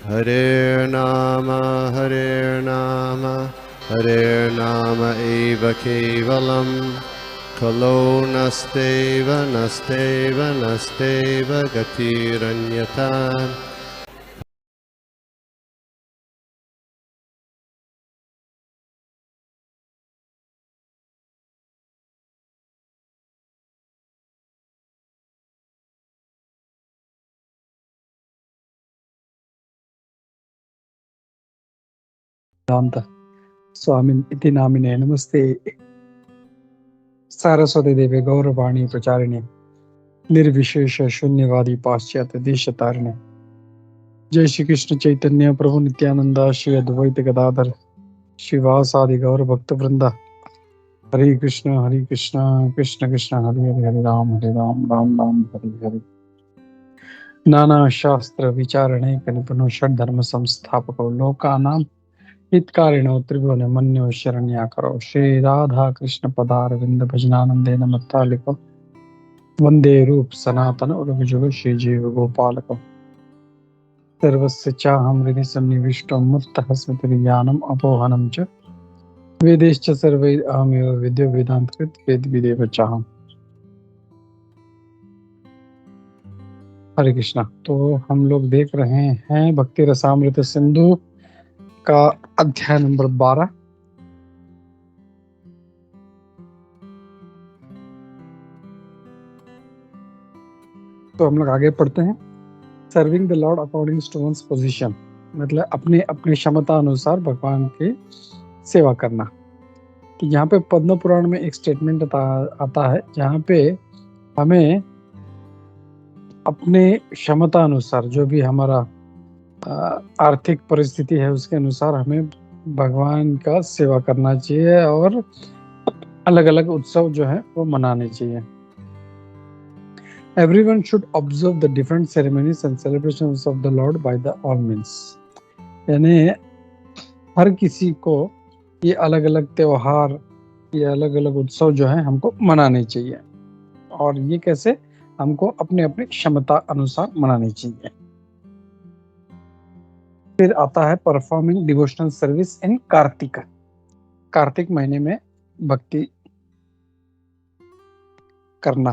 Hare Nama Hare Nama eva kevalam Kalo nasteva nasteva nasteva gatiranyata. Vedanta Swamin iti namine namaste Saraswati Devi Gauravani Pracharine Nirvishesha Shunyavadi Paschyata Deshatarine Jai Shri Krishna Chaitanya Prabhu Nityananda Shri Advaita Gadadhar Shivasadi Gaur Bhakta Vrinda Hare Krishna Krishna Krishna Hare Hare Hare Ram Ram Ram Hare Hare Nana Shastra Vicharane Kanipano Shad Dharma Samsthapako Lokanam हितकारिणो त्रिभुवन मन्यो शरण्या करो श्री राधा कृष्ण पदार विंद भजनानंदे नमत्तालिको वंदे रूप सनातन उर्वजुग श्री जीव गोपालको सर्वस्य चाहं हृदि सन्निविष्टो मुक्तः स्मृतिर्ज्ञानम् अपोहनं च वेदैश्च सर्वैः अहमेव विद्यो वेदान्तकृत वेद विदेव चाहम्। हरे कृष्णा। तो हम लोग देख रहे हैं भक्ति रसामृत सिंधु का अध्याय नंबर 12। तो हम लोग आगे पढ़ते हैं। Serving the lord according to one's position, मतलब अपने अपने क्षमता अनुसार भगवान की सेवा करना। तो यहाँ पे पद्म पुराण में एक स्टेटमेंट आता है जहाँ पे हमें अपने क्षमता अनुसार, जो भी हमारा आर्थिक परिस्थिति है उसके अनुसार हमें भगवान का सेवा करना चाहिए और अलग अलग उत्सव जो है वो मनाने चाहिए। Everyone should observe the different ceremonies and celebrations of the Lord by the all means। यानी हर किसी को ये अलग अलग त्योहार, ये अलग अलग उत्सव जो है हमको मनाने चाहिए, और ये कैसे, हमको अपने अपने क्षमता अनुसार मनाने चाहिए। फिर आता है performing devotional service in Kartik. Kartik महीने में भक्ति करना।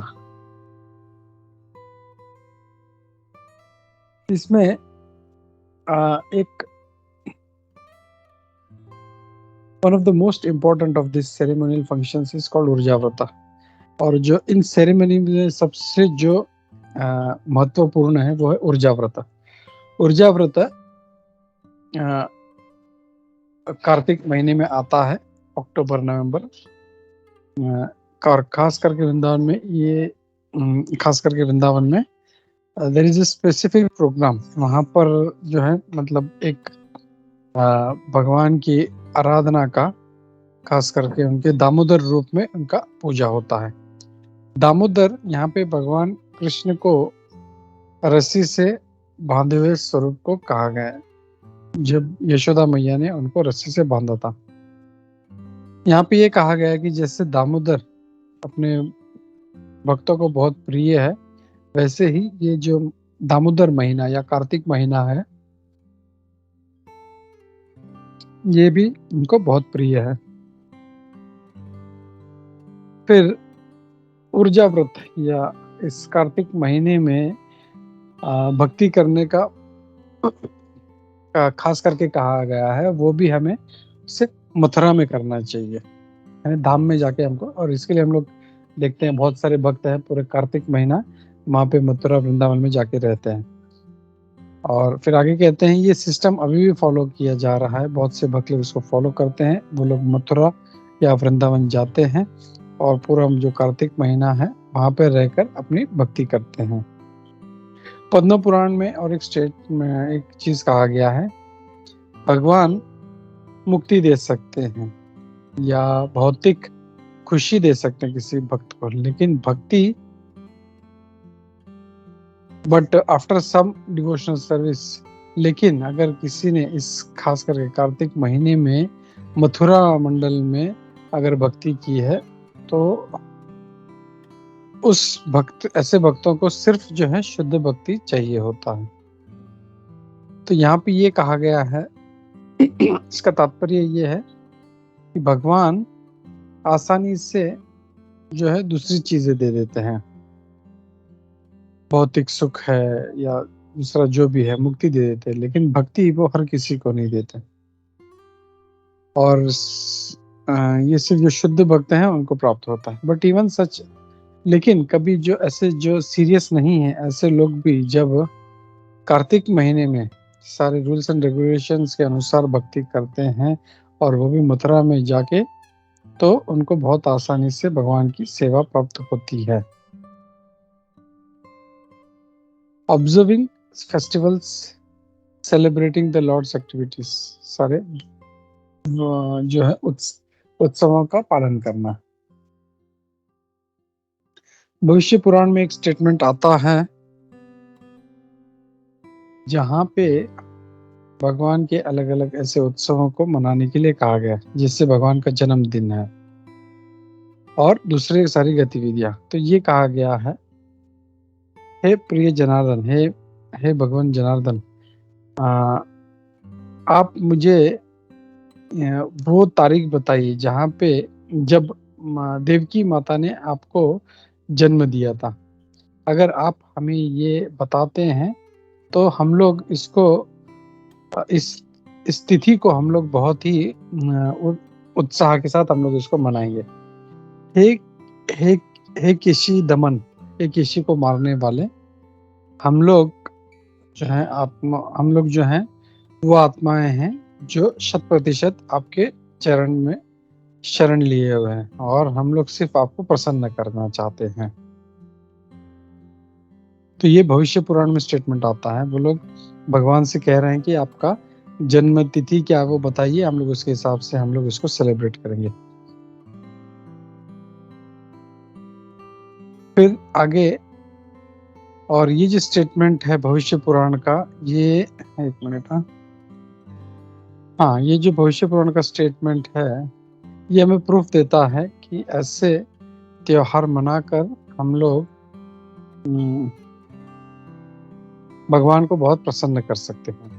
इसमें एक one of the most important of this ceremonial functions is called ऊर्जा व्रत। और जो इन सेरेमनी में सबसे जो महत्वपूर्ण है वो है ऊर्जा व्रत। ऊर्जा व्रत कार्तिक महीने में आता है, अक्टूबर नवंबर, और खास करके वृंदावन में there is a specific program. वहाँ पर जो है मतलब एक भगवान की आराधना का, खास करके उनके दामोदर रूप में उनका पूजा होता है। दामोदर यहाँ पे भगवान कृष्ण को रस्सी से बांधे हुए स्वरूप को कहा गया है, जब यशोदा मैया ने उनको रस्सी से बांधा था। यहाँ पे ये कहा गया है कि जैसे दामोदर अपने भक्तों को बहुत प्रिय है, वैसे ही ये जो दामोदर महीना या कार्तिक महीना है ये भी उनको बहुत प्रिय है। फिर ऊर्जा व्रत या इस कार्तिक महीने में भक्ति करने का खास करके कहा गया है, वो भी हमें सिर्फ मथुरा में करना चाहिए, यानी धाम में जाके हमको। और इसके लिए हम लोग देखते हैं बहुत सारे भक्त हैं पूरे कार्तिक महीना वहाँ पे मथुरा वृंदावन में जाके रहते हैं। और फिर आगे कहते हैं ये सिस्टम अभी भी फॉलो किया जा रहा है, बहुत से भक्त लोग इसको फॉलो करते हैं। वो लोग मथुरा या वृंदावन जाते हैं और पूरा जो कार्तिक महीना है वहाँ पे रहकर अपनी भक्ति करते हैं। पद्म पुराण में और एक स्टेट में एक चीज कहा गया है, भगवान मुक्ति दे सकते हैं या भौतिक खुशी दे सकते हैं किसी भक्त को, लेकिन भक्ति but after some devotional service. लेकिन अगर किसी ने इस खास करके कार्तिक महीने में मथुरा मंडल में अगर भक्ति की है तो उस ऐसे भक्तों को सिर्फ जो है शुद्ध भक्ति चाहिए होता है। तो यहाँ पे ये कहा गया है इसका तात्पर्य ये है कि भगवान आसानी से जो है दूसरी चीजें दे देते हैं, भौतिक सुख है या दूसरा जो भी है मुक्ति दे देते हैं, लेकिन भक्ति वो हर किसी को नहीं देते। और ये सिर्फ जो शुद्ध भक्त हैं उनको प्राप्त होता है। बट इवन सच, लेकिन कभी जो ऐसे जो सीरियस नहीं है, ऐसे लोग भी जब कार्तिक महीने में सारे रूल्स एंड रेगुलेशंस के अनुसार भक्ति करते हैं और वो भी मथुरा में जाके, तो उनको बहुत आसानी से भगवान की सेवा प्राप्त होती है। Observing festivals, celebrating the lord's activities, सारे जो है उत्सवों का पालन करना। भविष्य पुराण में एक स्टेटमेंट आता है जहाँ पे भगवान के अलग अलग ऐसे उत्सवों को मनाने के लिए कहा गया, जिससे भगवान का जन्मदिन है और दूसरे सारी गतिविधियां। तो ये कहा गया है, हे प्रिय जनार्दन, हे भगवान जनार्दन, आप मुझे वो तारीख बताइए जहाँ पे जब देवकी माता ने आपको जन्म दिया था। अगर आप हमें ये बताते हैं तो हम लोग इसको, इस तिथि को हम लोग बहुत ही उत्साह के साथ हम लोग इसको मनाएंगे। हे केशी दमन, हे केशी को मारने वाले, हम लोग जो है हम लोग जो हैं वो आत्माएं हैं जो 100% आपके चरण में शरण लिए हुए हैं और हम लोग सिर्फ आपको प्रसन्न करना चाहते हैं। तो ये भविष्य पुराण में स्टेटमेंट आता है। वो लोग भगवान से कह रहे हैं कि आपका जन्म तिथि क्या वो बताइए, हम लोग उसके हिसाब से हम लोग इसको सेलिब्रेट करेंगे। फिर आगे, और ये जो स्टेटमेंट है भविष्य पुराण का, ये एक मिनट, हाँ, ये जो भविष्य पुराण का स्टेटमेंट है ये हमें प्रूफ देता है कि ऐसे त्योहार मनाकर हम लोग भगवान को बहुत प्रसन्न कर सकते हैं।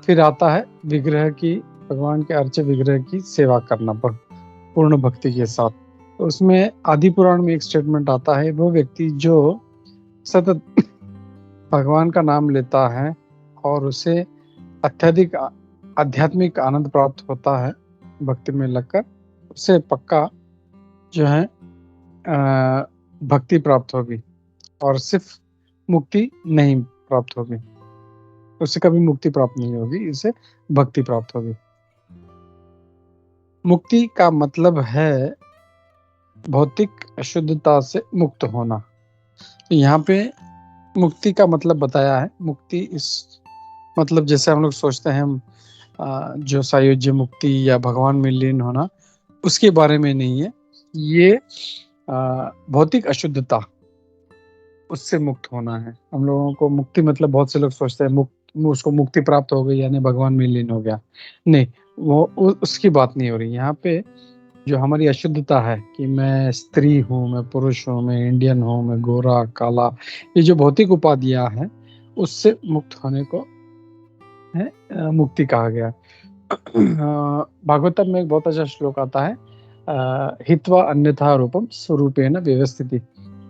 फिर आता है विग्रह की, भगवान के अर्चे विग्रह की सेवा करना पूर्ण भक्ति के साथ। तो उसमें आदि पुराण में एक स्टेटमेंट आता है, वो व्यक्ति जो सतत भगवान का नाम लेता है और उसे अत्यधिक आध्यात्मिक आनंद प्राप्त होता है भक्ति में लगकर, उसे पक्का जो है भक्ति प्राप्त होगी और सिर्फ मुक्ति नहीं प्राप्त होगी, उसे कभी मुक्ति प्राप्त नहीं होगी, उसे भक्ति प्राप्त होगी। मुक्ति का मतलब है भौतिक अशुद्धता से मुक्त होना। तो यहाँ पे मुक्ति का मतलब बताया है। मुक्ति इस मतलब जैसे हम लोग सोचते हैं जो सायुज्य मुक्ति या भगवान में लीन होना, उसके बारे में नहीं है। ये भौतिक अशुद्धता, उससे मुक्त होना है। हम लोगों को मुक्ति मतलब बहुत से लोग सोचते हैं उसको मुक्ति प्राप्त हो गई यानी भगवान में लीन हो गया। नहीं, वो उसकी बात नहीं हो रही यहाँ पे। जो हमारी अशुद्धता है कि मैं स्त्री हूँ, मैं पुरुष हूँ, मैं इंडियन हूँ, मैं गोरा काला, ये जो भौतिक उपाधियां हैं उससे मुक्त होने को है मुक्ति कहा गया। भागवतम में एक बहुत अच्छा श्लोक आता है, हित्वा अन्यथा रूपम स्वरूपेण व्यवस्थिति,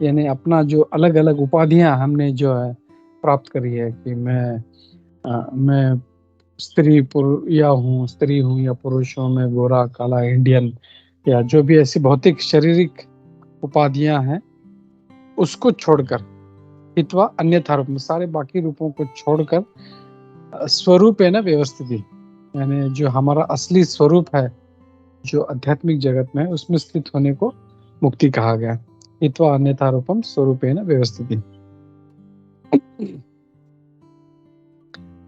यानी अपना जो अलग अलग उपाधियां हमने जो है प्राप्त करी है कि मैं स्त्री हूँ या पुरुष हूँ, मैं गोरा काला इंडियन, या जो भी ऐसी भौतिक शारीरिक उपाधियां हैं उसको छोड़कर, हित्वा अन्यथा रूप, सारे बाकी रूपों को छोड़कर स्वरूप है ना व्यवस्थिति, यानी जो हमारा असली स्वरूप है जो आध्यात्मिक जगत में, उसमें स्थित होने को मुक्ति कहा गया। हित्वा अन्यथा रूपम स्वरूपेण व्यवस्थिति।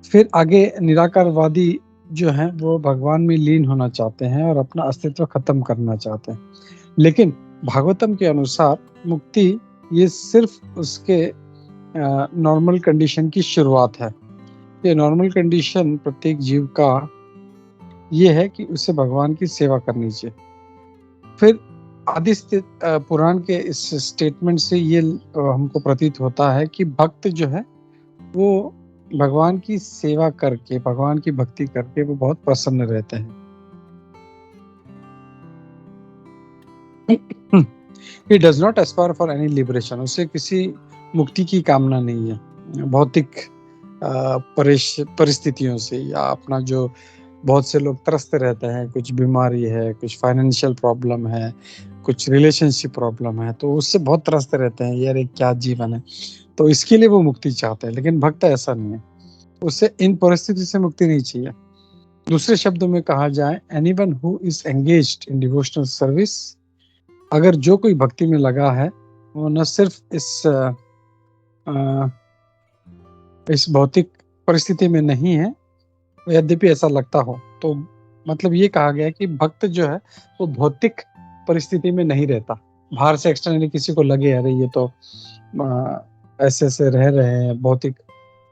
फिर आगे निराकारवादी जो हैं वो भगवान में लीन होना चाहते हैं और अपना अस्तित्व खत्म करना चाहते हैं, लेकिन भागवतम के अनुसार मुक्ति ये सिर्फ उसके नॉर्मल कंडीशन की शुरुआत है। ये नॉर्मल कंडीशन प्रत्येक जीव का ये है कि उसे भगवान की सेवा करनी चाहिए। फिर आदि पुराण के इस स्टेटमेंट से ये हमको प्रतीत होता है कि भक्त जो है वो भगवान की सेवा करके, भगवान की भक्ति करके वो बहुत प्रसन्न रहते हैं। He does not aspire for any liberation. उसे किसी मुक्ति की कामना नहीं है भौतिक परिस्थितियों से, या अपना जो बहुत से लोग त्रस्त रहते हैं, कुछ बीमारी है, कुछ फाइनेंशियल प्रॉब्लम है, कुछ रिलेशनशिप प्रॉब्लम है, तो उससे बहुत त्रस्त रहते हैं, यार ये क्या जीवन है, तो इसके लिए वो मुक्ति चाहते हैं। लेकिन भक्त ऐसा नहीं है, उसे इन परिस्थिति से मुक्ति नहीं चाहिए। दूसरे शब्दों में कहा जाए, anyone who is engaged in devotional service, अगर जो कोई भक्ति में लगा है, वो न सिर्फ इस भौतिक परिस्थिति में नहीं है, यद्यपि ऐसा लगता हो, तो मतलब ये कहा गया है कि भक्त जो है वो भौतिक परिस्थिति में नहीं रहता। बाहर से एक्सटर्नली किसी को लगे अरे ये तो ऐसे ऐसे रह रहे हैं भौतिक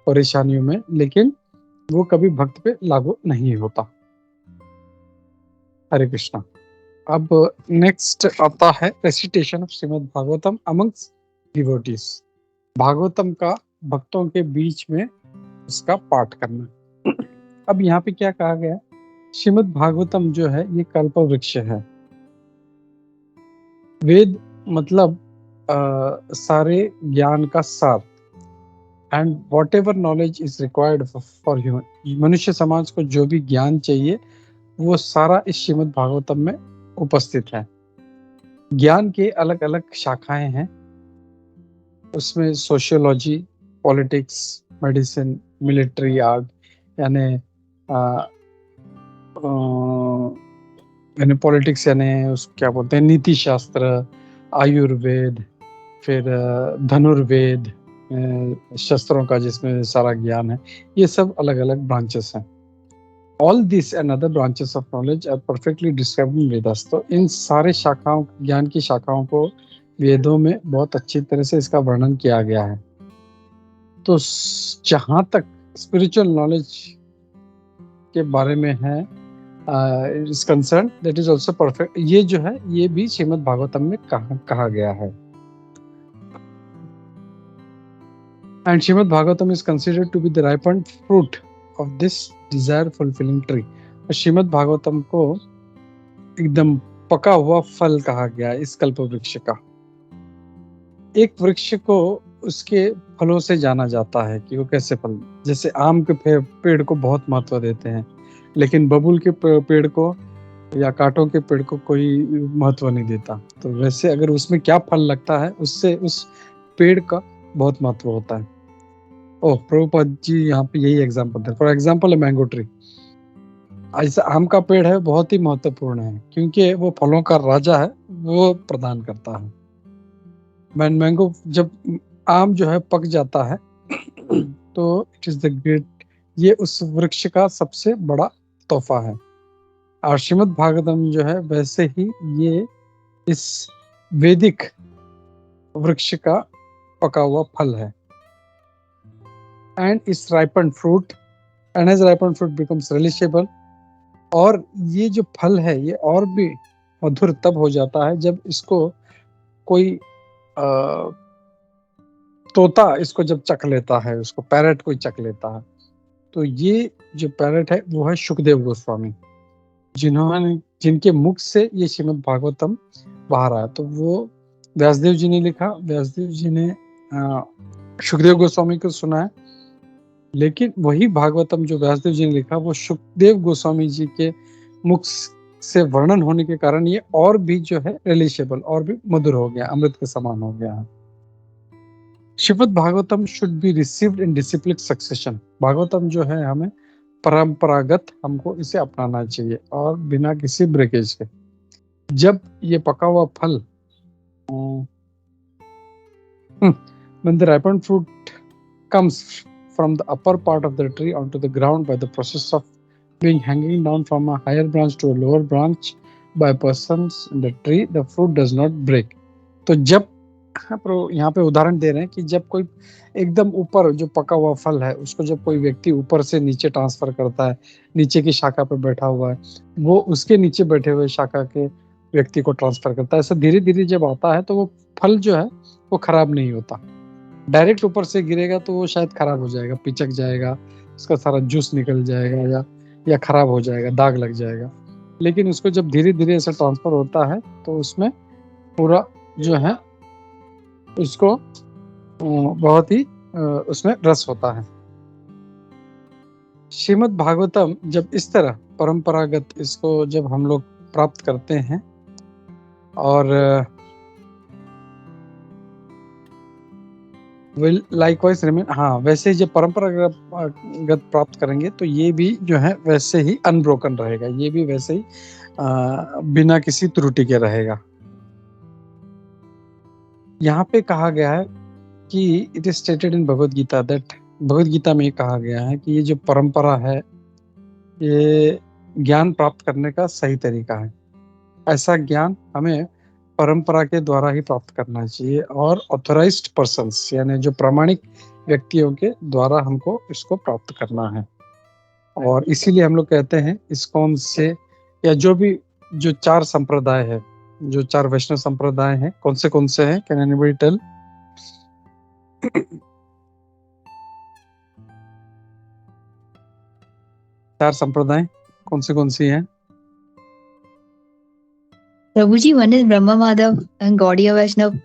परेशानियों में, लेकिन वो कभी भक्त पे लागू नहीं होता। हरे कृष्णा। अब नेक्स्ट आता है recitation of Shrimad Bhagavatam amongst devotees. Bhagavatam का भक्तों के बीच में उसका पाठ करना। अब यहाँ पे क्या कहा गया, श्रीमद् भागवतम जो है ये कल्प वृक्ष है। वेद मतलब सारे ज्ञान का सार, and what ever knowledge is required for human, मनुष्य समाज को जो भी ज्ञान चाहिए वो सारा इस श्रीमद् भागवतम में उपस्थित है। ज्ञान के अलग अलग शाखाएं हैं, उसमें sociology, politics, medicine, military art, यानी पॉलिटिक्स यानी उस क्या बोलते हैं, नीति शास्त्र, आयुर्वेद, फिर धनुर्वेद, शस्त्रों का जिसमें सारा ज्ञान है, ये सब अलग अलग ब्रांचेस हैं। All these and other branches of knowledge are perfectly described in Vedas. तो इन सारे शाखाओं, ज्ञान की शाखाओं को वेदों में बहुत अच्छी तरह से इसका वर्णन किया गया है। तो जहाँ तक स्पिरिचुअल नॉलेज के बारे में है is concern, that is also perfect. ये जो है ये भी श्रीमद् भागवतम में कहा गया है। And Srimad Bhagavatam is considered to be the ripened fruit of this desire fulfilling tree. Srimad Bhagavatam को एकदम पका हुआ फल कहा गया इस कल्प वृक्ष का। एक वृक्ष को उसके फलों से जाना जाता है कि वो कैसे फल, जैसे आम के पेड़ को बहुत महत्व देते हैं, लेकिन बबूल के पेड़ को या कांटों के पेड़ को कोई महत्व नहीं देता। तो वैसे अगर उसमें क्या फल लगता है, उससे उस पेड़ का बहुत महत्व होता है। ओह, प्रभुपाद जी यहाँ पे यही एग्जाम्पल थे। फॉर एग्जाम्पल मैंगो ट्री, ऐसा आम का पेड़ है, बहुत ही महत्वपूर्ण है क्योंकि वो फलों का राजा है, वो प्रदान करता है। मैंगो जब आम जो है पक जाता है तो इट इज द ग्रेट, ये उस वृक्ष का सबसे बड़ा तोहफा है। और श्रीमद् भागवतम जो है वैसे ही ये इस वैदिक वृक्ष का पका हुआ फल है। And is ripened fruit, and as ripened fruit becomes relishable, और ये जो फल है ये और भी मधुर तब हो जाता है जब इसको कोई तोता इसको जब चख लेता है, उसको पैरट कोई चख लेता है। तो ये जो पैरट है वो है शुकदेव गोस्वामी, जिनके मुख से ये श्रीमद् भागवतम बाहर आया। तो वो व्यासदेव जी ने लिखा, व्यासदेव जी ने शुकदेव गोस्वामी को सुनाया, लेकिन वही भागवतम जो व्यासदेव जी ने लिखा वो शुकदेव गोस्वामी जी के मुख से वर्णन होने के कारण ये और भी जो है रिलेशेबल, और भी मधुर हो गया, अमृत के समान हो गया है। Shrimad Bhagavatam should be received in discipline succession. Bhagavatam जो है हमें परंपरागत हमको इसे अपनाना चाहिए और बिना किसी ब्रेकेज के। जब ये पका हुआ फल when the ripened fruit comes from the upper part of the tree onto the ground by the process of being hanging down from a higher branch to a lower branch by persons in the tree, the fruit does not break. तो जब यहाँ पे उदाहरण दे रहे हैं कि जब कोई एकदम ऊपर जो पका हुआ फल है उसको जब कोई व्यक्ति ऊपर से नीचे ट्रांसफर करता है, नीचे की शाखा पे बैठा हुआ है, वो उसके नीचे बैठे हुए शाखा के व्यक्ति को ट्रांसफर करता है। ऐसा धीरे धीरे जब आता है तो वो फल जो है वो खराब नहीं होता। डायरेक्ट ऊपर से गिरेगा तो वो शायद खराब हो जाएगा, पिचक जाएगा, उसका सारा जूस निकल जाएगा या खराब हो जाएगा, दाग लग जाएगा। लेकिन उसको जब धीरे धीरे ऐसा ट्रांसफर होता है तो उसमें पूरा जो है उसको बहुत ही उसमें रस होता है। श्रीमद् भागवतम जब इस तरह परंपरागत इसको जब हम लोग प्राप्त करते हैं और विल लाइकवाइज रिमेन, हाँ वैसे ही जब परंपरागत प्राप्त करेंगे तो ये भी जो है वैसे ही अनब्रोकन रहेगा, ये भी वैसे ही बिना किसी त्रुटि के रहेगा। यहाँ पे कहा गया है कि it is stated in Bhagavad Gita that, Bhagavad Gita में कहा गया है कि ये जो परंपरा है ये ज्ञान प्राप्त करने का सही तरीका है। ऐसा ज्ञान हमें परंपरा के द्वारा ही प्राप्त करना चाहिए और ऑथराइज्ड पर्सन्स यानी जो प्रामाणिक व्यक्तियों के द्वारा हमको इसको प्राप्त करना है। और इसीलिए हम लोग कहते हैं इस्कॉन से या जो भी जो 4 संप्रदाय है, जो 4 वैष्णव संप्रदाय हैं, कौन से हैं? Can anybody tell? चार संप्रदाय कौन सी हैं? प्रभु जी, one is Brahma Madhav and Gaudiya Vaishnav.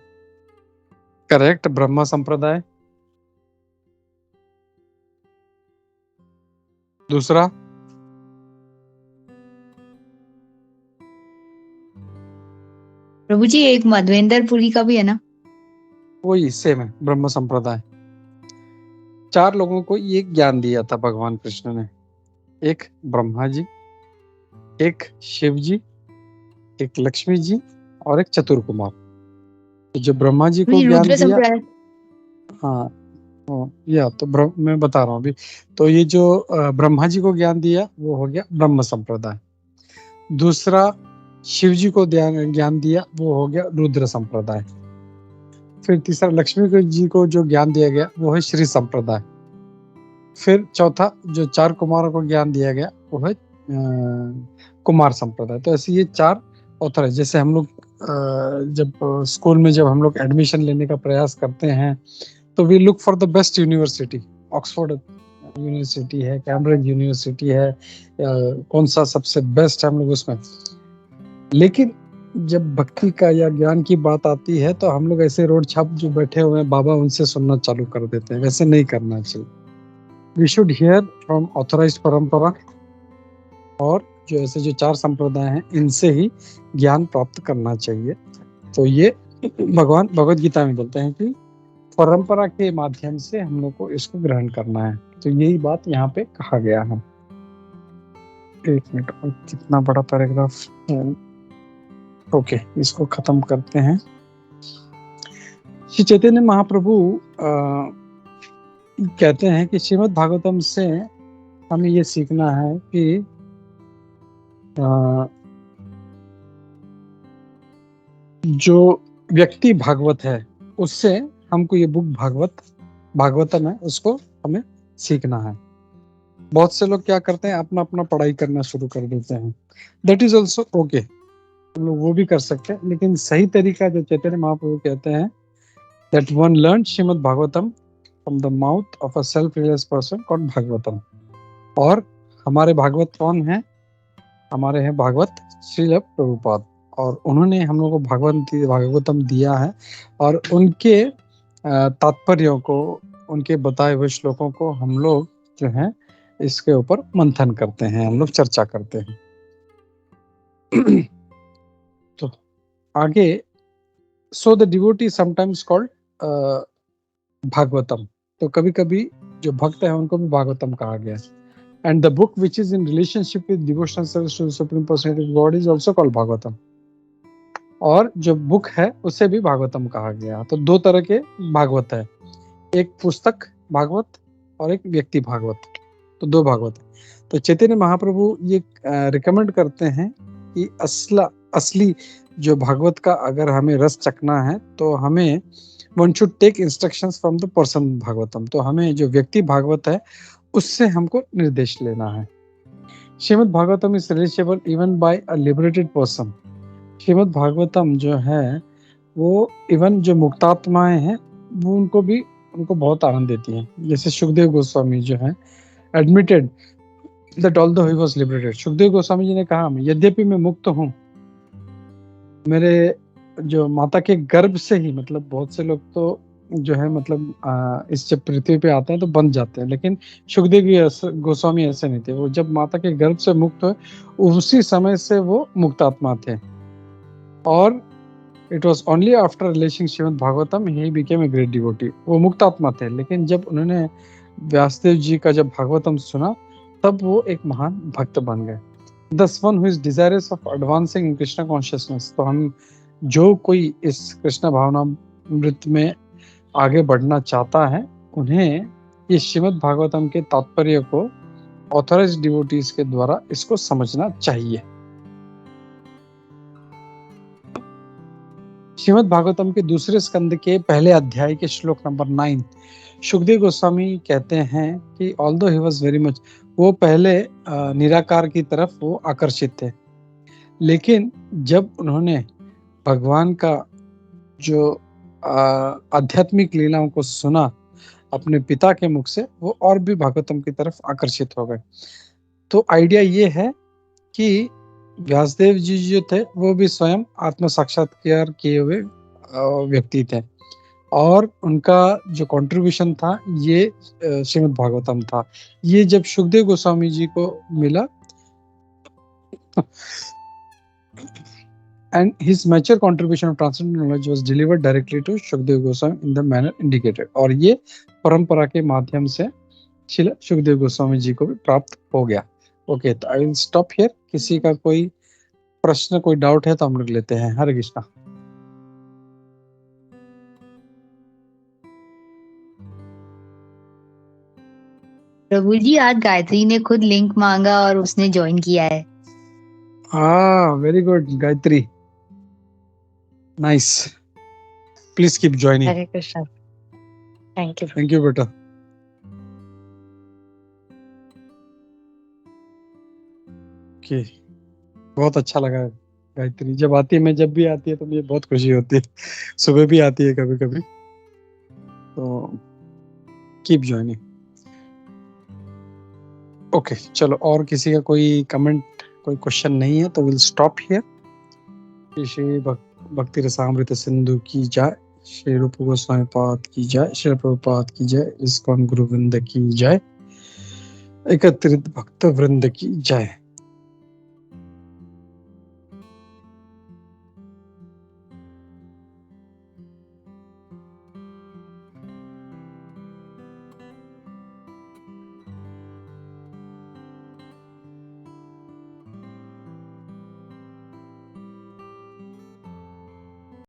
Correct, Brahma संप्रदाय। दूसरा प्रभु जी एक माधवेंद्रपुरी का भी है ना? वही सेम है, ब्रह्म संप्रदाय। 4 लोगों को ये ज्ञान दिया था भगवान कृष्ण ने, एक ब्रह्मा जी, एक शिव जी, एक लक्ष्मी जी और एक चतुर कुमार। तो जो ब्रह्मा जी को ज्ञान दिया, हाँ या तो मैं बता रहा हूँ अभी, तो ये जो ब्रह्मा जी को ज्ञान दिया वो हो गया ब्रह्म संप्रदाय। दूसरा शिव जी को ज्ञान दिया वो हो गया रुद्र संप्रदाय। फिर तीसरा लक्ष्मी जी को जो ज्ञान दिया गया वो है श्री संप्रदाय। फिर चौथा जो 4 कुमारों को ज्ञान दिया गया वो है कुमार संप्रदाय। तो ऐसे ये 4 ऑथर है। जैसे हम लोग जब स्कूल में जब हम लोग एडमिशन लेने का प्रयास करते हैं तो we look for the best university, Oxford university है, कैम्ब्रिज यूनिवर्सिटी है, कौन सा सबसे बेस्ट है हम लोग उसमें। लेकिन जब भक्ति का या ज्ञान की बात आती है तो हम लोग ऐसे रोड छाप जो बैठे हुए हैं बाबा उनसे सुनना चालू कर देते हैं। वैसे नहीं करना चाहिए। We should hear from authorized परंपरा, और जो ऐसे जो 4 संप्रदाय हैं इनसे ही ज्ञान प्राप्त करना चाहिए। तो ये भगवान भगवद गीता में बोलते हैं कि परंपरा के माध्यम से हम लोग को इसको ग्रहण करना है। तो यही बात यहाँ पे कहा गया है। 1 मिनट, और कितना बड़ा पैराग्राफ है। ओके, इसको खत्म करते हैं। श्री चैतन्य महाप्रभु कहते हैं कि श्रीमद् भागवतम से हमें ये सीखना है कि जो व्यक्ति भागवत है उससे हमको ये बुक भागवतम है उसको हमें सीखना है। बहुत से लोग क्या करते हैं अपना अपना पढ़ाई करना शुरू कर देते हैं। दैट इज ऑल्सो ओके, हम लोग वो भी कर सकते हैं, लेकिन सही तरीका जो चैतन्य महाप्रभु कहते हैं that one learn Srimad Bhagavatam from the mouth of a self realize person called Bhagavatam. और हमारे भागवत कौन है? हमारे हैं भागवत श्रील प्रभुपाद, और उन्होंने हम लोग को भागवतम दिया है और उनके तात्पर्यों को, उनके बताए हुए श्लोकों को हम लोग जो है इसके ऊपर मंथन करते हैं, हम लोग चर्चा करते हैं। तो आगे, so the devotee sometimes called Bhagavatam. तो कभी कभी जो भक्त है उनको भी भागवतम कहा गया है। And the book which is in relationship with devotional service to the Supreme Personality of God is also called Bhagavatam. और जो बुक है उसे भी भागवतम कहा गया। तो 2 तरह के भागवत है, एक पुस्तक भागवत और एक व्यक्ति भागवत। तो 2 भागवत है। तो चैतन्य महाप्रभु ये रिकमेंड करते हैं कि असली जो भागवत का अगर हमें रस चखना है तो हमें one should take instructions from the person Bhagavatam. तो हमें जो व्यक्ति भागवत है उससे हमको निर्देश लेना है। Shrimad Bhagavatam is relishable even by a liberated person. Shrimad Bhagavatam जो है वो इवन जो मुक्तात्माएं हैं वो उनको भी उनको बहुत आनंद देती हैं। जैसे सुखदेव गोस्वामी जो हैं admitted that although he was liberated, Sukhdev Goswami ji ने कहा यद्यपि मैं मुक्त हूँ, मेरे जो माता के गर्भ से ही, मतलब बहुत से लोग तो जो है मतलब इस जब पृथ्वी पे आते हैं तो बन जाते हैं, लेकिन सुखदेव गोस्वामी ऐसे नहीं थे। वो जब माता के गर्भ से मुक्त हुए उसी समय से वो मुक्त आत्मा थे। और it was only after releasing Shrimad Bhagavatam he became a great devotee. वो मुक्त आत्मा थे, लेकिन जब उन्होंने व्यासदेव जी का जब भागवतम सुना तब वो एक महान भक्त बन गए। Thus one who is desirous of advancing in Krishna consciousness, तो हम जो कोई इस कृष्ण भावनामृत में आगे बढ़ना चाहता है, उन्हें ये श्रीमद् भागवतम के तात्पर्य को ऑथराइज्ड डिवोटीज के द्वारा इसको समझना चाहिए। श्रीमद् भागवतम के दूसरे स्कंद के पहले अध्याय के श्लोक नंबर 9 सुखदेव गोस्वामी कहते हैं कि although he was very much, वो पहले निराकार की तरफ वो आकर्षित थे, लेकिन जब उन्होंने भगवान का जो आध्यात्मिक लीलाओं को सुना अपने पिता के मुख से, वो और भी भागवतम की तरफ आकर्षित हो गए। तो आइडिया ये है कि व्यासदेव जी जो थे वो भी स्वयं आत्म साक्षात्कार किए हुए व्यक्ति थे, और उनका जो कंट्रीब्यूशन था ये श्रीमद् भागवतम था। ये जब सुखदेव गोस्वामी जी को मिला and his mature contribution of transcendental knowledge was delivered directly to Shukdev Goswami in the manner indicated, और ये परंपरा के माध्यम से श्रील सुखदेव गोस्वामी जी को भी प्राप्त हो गया। ओके, तो आई विल स्टॉप हियर। किसी का कोई प्रश्न, कोई डाउट है तो हम लोग लेते हैं। हरे कृष्णा। प्रभु जी आज गायत्री ने खुद लिंक मांगा और उसने ज्वाइन किया है। Very good Gayatri, nice. Please keep joining. Hare Krishna. Thank you. Thank you बेटा। ओके, बहुत अच्छा लगा गायत्री जब आती है। मैं जब भी आती है तो मुझे बहुत खुशी होती है। सुबह भी आती है कभी कभी, तो कीप ज्वाइनिंग। ओके, चलो, और किसी का कोई कमेंट, कोई क्वेश्चन नहीं है तो विल स्टॉप हियर। श्री भक्ति रसामृत सिंधु की जय, श्री रूप गोस्वामी पाद की जय, श्री प्रभुपाद की जय, इस्कॉन गुरु वृंद की जय, एकत्रित भक्त वृंद की जय।